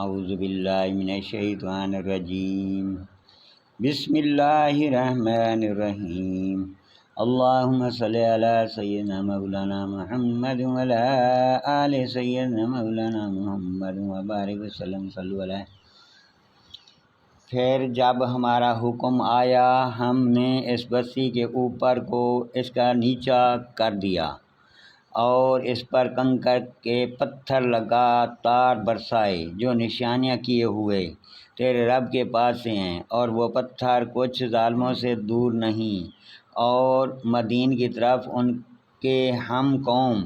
اعوذ باللہ من الشیطان الرجیم بسم اللہ الرحمن الرحیم اللہم صلی علی سیدنا مولانا محمد وعلی آل سیدنا مولانا محمد وبارک وسلم صلی علیہ۔ پھر جب ہمارا حکم آیا ہم نے اس بستی کے اوپر کو اس کا نیچا کر دیا اور اس پر کنکر کے پتھر لگاتار برسائے جو نشانیاں کیے ہوئے تیرے رب کے پاس سے ہیں، اور وہ پتھر کچھ ظالموں سے دور نہیں۔ اور مدین کی طرف ان کے ہم قوم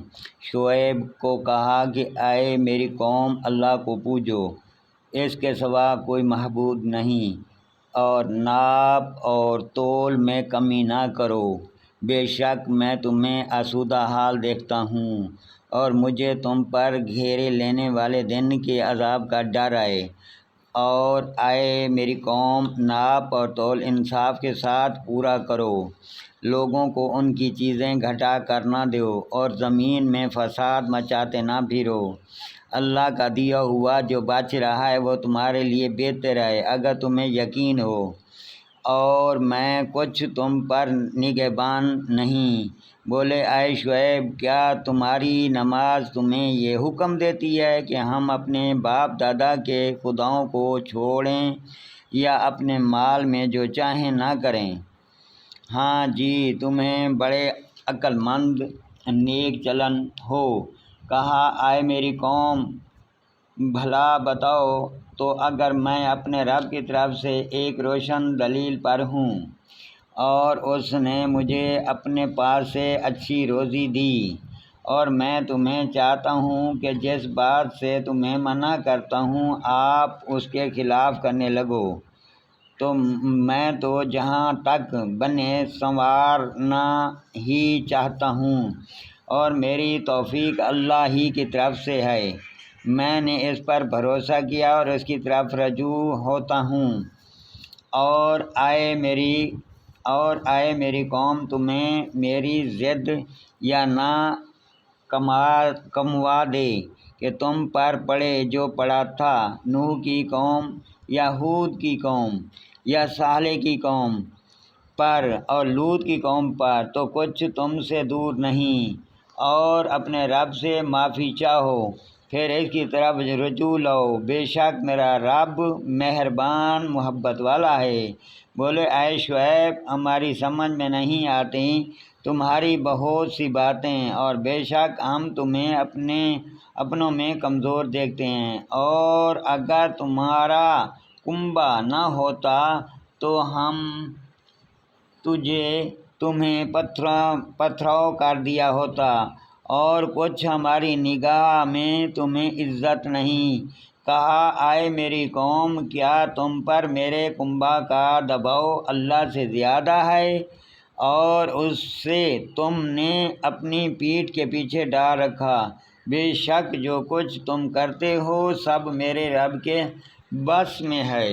شعیب کو کہا کہ اے میری قوم، اللہ کو پوجو، اس کے سوا کوئی معبود نہیں، اور ناپ اور تول میں کمی نہ کرو، بے شک میں تمہیں آسودہ حال دیکھتا ہوں اور مجھے تم پر گھیرے لینے والے دن کے عذاب کا ڈر ہے۔ اور اے میری قوم، ناپ اور تول انصاف کے ساتھ پورا کرو، لوگوں کو ان کی چیزیں گھٹا کر نہ دو اور زمین میں فساد مچاتے نہ پھرو۔ اللہ کا دیا ہوا جو بچ رہا ہے وہ تمہارے لیے بہتر ہے اگر تمہیں یقین ہو، اور میں کچھ تم پر نگہبان نہیں۔ بولے اے شعیب، کیا تمہاری نماز تمہیں یہ حکم دیتی ہے کہ ہم اپنے باپ دادا کے خداؤں کو چھوڑیں یا اپنے مال میں جو چاہیں نہ کریں؟ ہاں جی، تمہیں بڑے عقل مند نیک چلن ہو۔ کہا اے میری قوم، بھلا بتاؤ تو اگر میں اپنے رب کی طرف سے ایک روشن دلیل پر ہوں اور اس نے مجھے اپنے پاس سے اچھی روزی دی، اور میں تمہیں چاہتا ہوں کہ جس بات سے تمہیں منع کرتا ہوں آپ اس کے خلاف کرنے لگو، تو میں تو جہاں تک بنے سنوارنا ہی چاہتا ہوں، اور میری توفیق اللہ ہی کی طرف سے ہے۔ میں نے اس پر بھروسہ کیا اور اس کی طرف رجوع ہوتا ہوں۔ اور اے میری قوم، تمہیں میری ضد یا نہ کموا دے کہ تم پر پڑے جو پڑا تھا نوح کی قوم یا ہود کی قوم یا صالح کی قوم پر اور لوط کی قوم پر، تو کچھ تم سے دور نہیں۔ اور اپنے رب سے معافی چاہو، پھر اس کی طرف رجوع لاؤ، بے شک میرا رب مہربان محبت والا ہے۔ بولے اے شعیب، ہماری سمجھ میں نہیں آتی تمہاری بہت سی باتیں، اور بے شک ہم تمہیں اپنوں میں کمزور دیکھتے ہیں، اور اگر تمہارا کنبہ نہ ہوتا تو ہم تمہیں پتھراؤ کر دیا ہوتا، اور کچھ ہماری نگاہ میں تمہیں عزت نہیں۔ کہا اے میری قوم، کیا تم پر میرے کنبہ کا دباؤ اللہ سے زیادہ ہے، اور اس سے تم نے اپنی پیٹھ کے پیچھے ڈال رکھا؟ بے شک جو کچھ تم کرتے ہو سب میرے رب کے بس میں ہے۔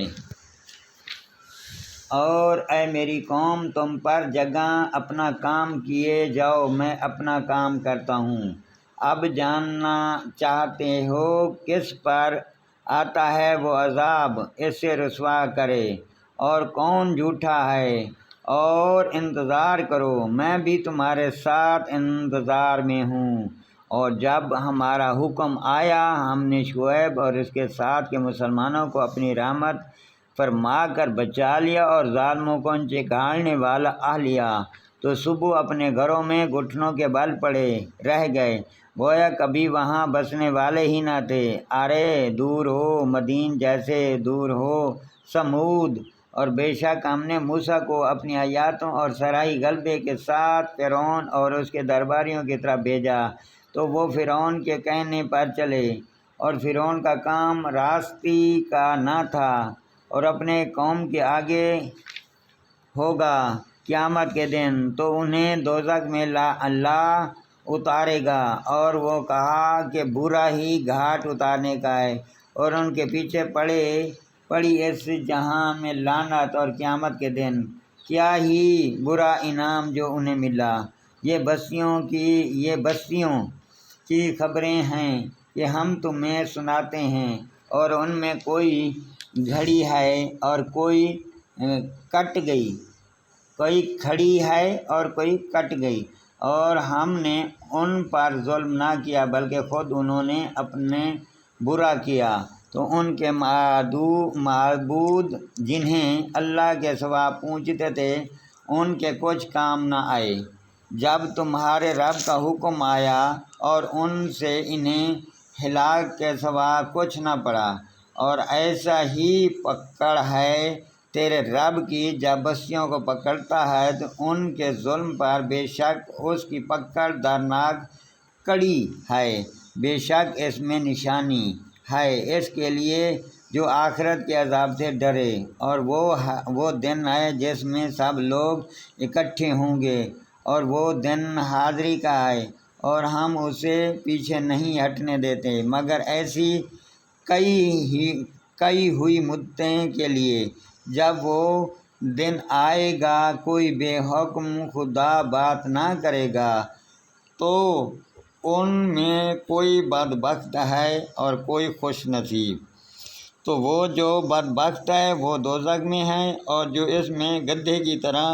اور اے میری قوم، تم پر جگہ اپنا کام کیے جاؤ، میں اپنا کام کرتا ہوں۔ اب جاننا چاہتے ہو کس پر آتا ہے وہ عذاب، اس سے رسوا کرے، اور کون جھوٹا ہے، اور انتظار کرو، میں بھی تمہارے ساتھ انتظار میں ہوں۔ اور جب ہمارا حکم آیا ہم نے شعیب اور اس کے ساتھ کے مسلمانوں کو اپنی رحمت فرما کر بچا لیا اور ظالموں کو ان سے کھانے والا آ لیا، تو صبح اپنے گھروں میں گھٹنوں کے بل پڑے رہ گئے، گویا کبھی وہاں بسنے والے ہی نہ تھے۔ ارے دور ہو مدین جیسے دور ہو سمود، اور بے شک ہم نے موسیٰ کو اپنی آیاتوں اور صحرائی غلبے کے ساتھ فرعون اور اس کے درباریوں کی طرف بھیجا، تو وہ فرعون کے کہنے پر چلے، اور فرعون کا کام راستی کا نہ تھا، اور اپنے قوم کے آگے ہوگا قیامت کے دن تو انہیں دوزخ میں اللہ اتارے گا، اور وہ کہا کہ برا ہی گھاٹ اتارنے کا ہے، اور ان کے پیچھے پڑی اس جہان میں لعنت، اور قیامت کے دن کیا ہی برا انعام جو انہیں ملا۔ یہ بستیوں کی خبریں ہیں کہ ہم تمہیں سناتے ہیں، اور ان میں کوئی گھڑی ہے اور کوئی کٹ گئی، کوئی کھڑی ہے اور کوئی کٹ گئی، اور ہم نے ان پر ظلم نہ کیا بلکہ خود انہوں نے اپنے برا کیا۔ تو ان کے معبود جنہیں اللہ کے سوا پوجتے تھے ان کے کچھ کام نہ آئے جب تمہارے رب کا حکم آیا، اور ان سے انہیں ہلاک کے سوا کچھ نہ پڑا۔ اور ایسا ہی پکڑ ہے تیرے رب کی جب بستیوں کو پکڑتا ہے تو ان کے ظلم پر، بے شک اس کی پکڑ دردناک کڑی ہے، بے شک اس میں نشانی ہے اس کے لیے جو آخرت کے عذاب سے ڈرے۔ اور وہ دن ہے جس میں سب لوگ اکٹھے ہوں گے، اور وہ دن حاضری کا ہے، اور ہم اسے پیچھے نہیں ہٹنے دیتے مگر ایسی کئی ہوئی مدتیں کے لیے۔ جب وہ دن آئے گا کوئی بے حکم خدا بات نہ کرے گا، تو ان میں کوئی بدبخت ہے اور کوئی خوش نصیب۔ تو وہ جو بدبخت ہے وہ دوزخ میں ہے، اور جو اس میں گدھے کی طرح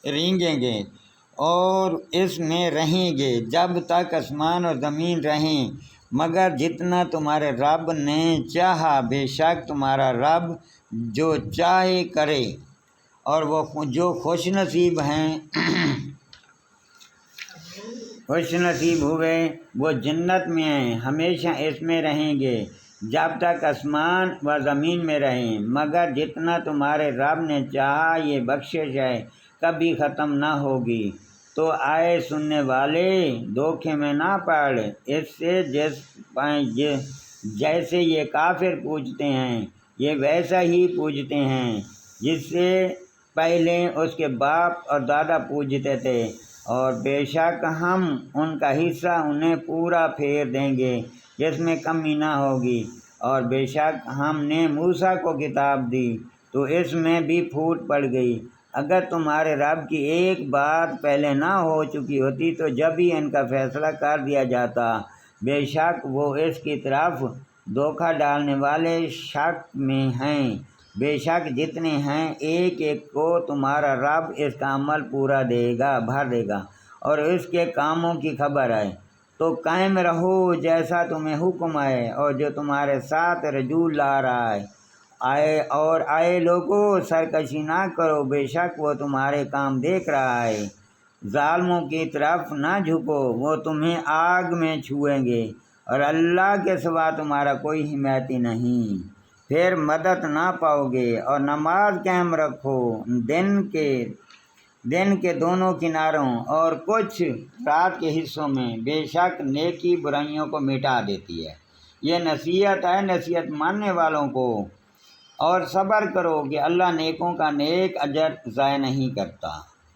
رینگیں گے اور اس میں رہیں گے جب تک آسمان اور زمین رہیں، مگر جتنا تمہارے رب نے چاہا، بے شک تمہارا رب جو چاہے کرے۔ اور وہ جو خوش نصیب ہیں خوش نصیب ہوئے وہ جنت میں ہیں، ہمیشہ اس میں رہیں گے جب تک آسمان و زمین میں رہیں، مگر جتنا تمہارے رب نے چاہا یہ بخشش ہے کبھی ختم نہ ہوگی۔ تو آئے سننے والے دھوکے میں نہ پڑ اس سے جیسے یہ کافر پوجتے ہیں، یہ ویسا ہی پوجتے ہیں جس سے پہلے اس کے باپ اور دادا پوجتے تھے، اور بے شک ہم ان کا حصہ انہیں پورا پھیر دیں گے جس میں کمی نہ ہوگی۔ اور بے شک ہم نے موسیٰ کو کتاب دی تو اس میں بھی پھوٹ پڑ گئی، اگر تمہارے رب کی ایک بات پہلے نہ ہو چکی ہوتی تو جب ہی ان کا فیصلہ کر دیا جاتا، بے شک وہ اس کی طرف دھوکہ ڈالنے والے شک میں ہیں۔ بے شک جتنے ہیں ایک ایک کو تمہارا رب اس کا عمل پورا بھر دے گا، اور اس کے کاموں کی خبر ہے۔ تو قائم رہو جیسا تمہیں حکم ہے اور جو تمہارے ساتھ رجوع لا رہا ہے، اور آئے لوگوں سرکشی نہ کرو، بے شک وہ تمہارے کام دیکھ رہا ہے۔ ظالموں کی طرف نہ جھکو، وہ تمہیں آگ میں چھوئیں گے، اور اللہ کے سوا تمہارا کوئی حمایتی نہیں، پھر مدد نہ پاؤ گے۔ اور نماز قائم رکھو دن کے دونوں کناروں اور کچھ رات کے حصوں میں، بے شک نیکی برائیوں کو مٹا دیتی ہے۔ یہ نصیحت ہے نصیحت ماننے والوں کو، اور صبر کرو کہ اللہ نیکوں کا نیک اجر ضائع نہیں کرتا۔